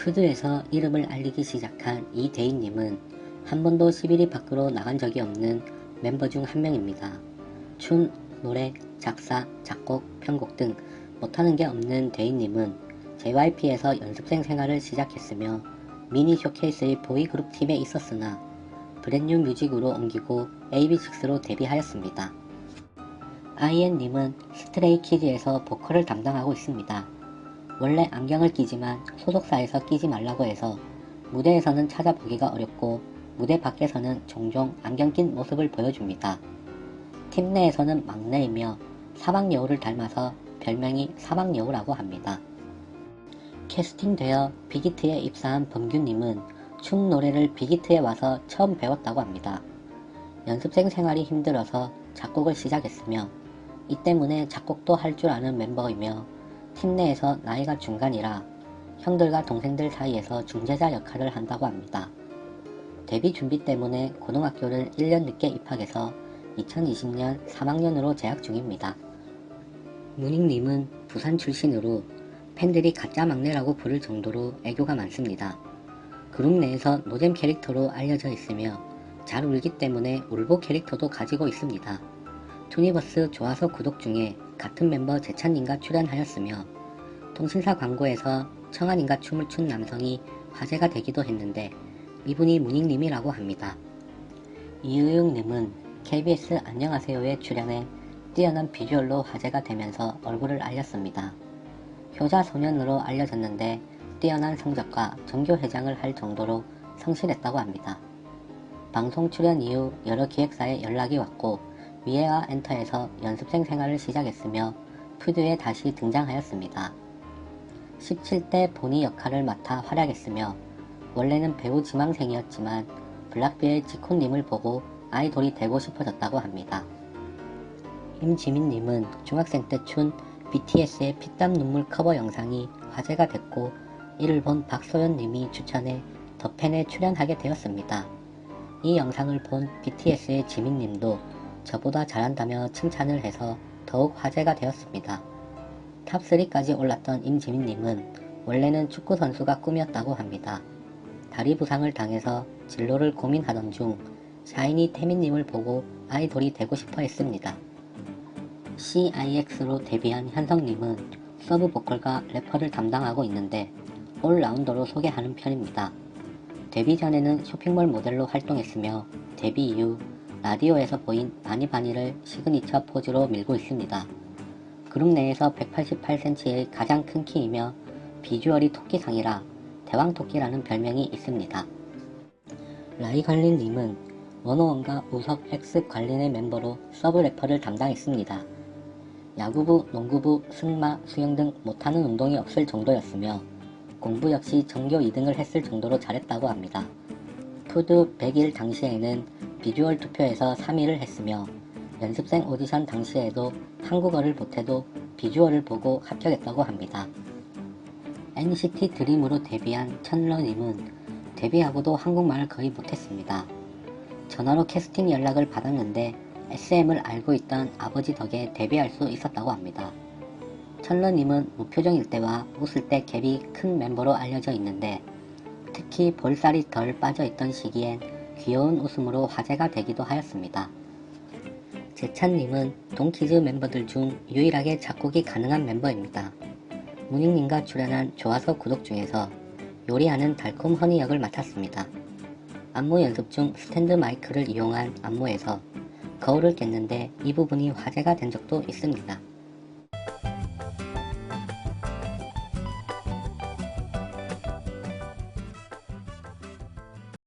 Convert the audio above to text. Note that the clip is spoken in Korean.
푸드에서 이름을 알리기 시작한 이대인님은 한 번도 11위 밖으로 나간 적이 없는 멤버 중 한 명입니다. 춤, 노래, 작사, 작곡, 편곡 등 못하는 게 없는 대인님은 JYP에서 연습생 생활을 시작했으며 미니 쇼케이스의 보이그룹 팀에 있었으나 브랜뉴 뮤직으로 옮기고 AB6IX로 데뷔하였습니다. IN님은 스트레이키즈에서 보컬을 담당하고 있습니다. 원래 안경을 끼지만 소속사에서 끼지 말라고 해서 무대에서는 찾아보기가 어렵고 무대 밖에서는 종종 안경 낀 모습을 보여줍니다. 팀 내에서는 막내이며 사막여우를 닮아서 별명이 사막여우라고 합니다. 캐스팅되어 빅히트에 입사한 범규님은 춤 노래를 빅히트에 와서 처음 배웠다고 합니다. 연습생 생활이 힘들어서 작곡을 시작했으며 이 때문에 작곡도 할 줄 아는 멤버이며 팀 내에서 나이가 중간이라 형들과 동생들 사이에서 중재자 역할을 한다고 합니다. 데뷔 준비 때문에 고등학교를 1년 늦게 입학해서 2020년 3학년으로 재학 중입니다. 무닝님은 부산 출신으로 팬들이 가짜 막내라고 부를 정도로 애교가 많습니다. 그룹 내에서 노잼 캐릭터로 알려져 있으며 잘 울기 때문에 울보 캐릭터도 가지고 있습니다. 투니버스 좋아서 구독 중에 같은 멤버 재찬님과 출연하였으며 통신사 광고에서 청아님과 춤을 춘 남성이 화제가 되기도 했는데 이분이 무닝님이라고 합니다. 이의용님은 KBS 안녕하세요에 출연해 뛰어난 비주얼로 화제가 되면서 얼굴을 알렸습니다. 효자소년으로 알려졌는데 뛰어난 성적과 정교회장을 할 정도로 성실했다고 합니다. 방송 출연 이후 여러 기획사에 연락이 왔고 위에와 엔터에서 연습생 생활을 시작했으며 푸드에 다시 등장하였습니다. 17대 보니 역할을 맡아 활약했으며 원래는 배우 지망생이었지만 블락비의 지코님을 보고 아이돌이 되고 싶어졌다고 합니다. 임지민님은 중학생 때 춘 BTS의 피땀 눈물 커버 영상이 화제가 됐고 이를 본 박소연님이 추천해 더팬에 출연하게 되었습니다. 이 영상을 본 BTS의 지민님도 저보다 잘한다며 칭찬을 해서 더욱 화제가 되었습니다. 탑3까지 올랐던 임지민님은 원래는 축구선수가 꿈이었다고 합니다. 다리 부상을 당해서 진로를 고민하던 중 샤이니 태민님을 보고 아이돌이 되고 싶어 했습니다. CIX로 데뷔한 현성님은 서브 보컬과 래퍼를 담당하고 있는데 올라운더로 소개하는 편입니다. 데뷔 전에는 쇼핑몰 모델로 활동했으며 데뷔 이후 라디오에서 보인 바니바니를 시그니처 포즈로 밀고 있습니다. 그룹 내에서 188cm의 가장 큰 키이며 비주얼이 토끼상이라 대왕토끼라는 별명이 있습니다. 라이관리님은 원호원과 우석 X 관리의 멤버로 서브 래퍼를 담당했습니다. 야구부, 농구부, 승마, 수영 등 못하는 운동이 없을 정도였으며 공부 역시 전교 2등을 했을 정도로 잘했다고 합니다. 푸드 100일 당시에는 비주얼 투표에서 3위를 했으며 연습생 오디션 당시에도 한국어를 못해도 비주얼을 보고 합격했다고 합니다. NCT 드림으로 데뷔한 천러님은 데뷔하고도 한국말을 거의 못했습니다. 전화로 캐스팅 연락을 받았는데 SM을 알고 있던 아버지 덕에 데뷔할 수 있었다고 합니다. 천러님은 무표정일 때와 웃을 때 갭이 큰 멤버로 알려져 있는데 특히 볼살이 덜 빠져있던 시기엔 귀여운 웃음으로 화제가 되기도 하였습니다. 재찬님은 동키즈 멤버들 중 유일하게 작곡이 가능한 멤버입니다. 무닝님과 출연한 좋아서 구독 중에서 요리하는 달콤 허니 역을 맡았습니다. 안무 연습 중 스탠드 마이크를 이용한 안무에서 거울을 깼는데 이 부분이 화제가 된 적도 있습니다.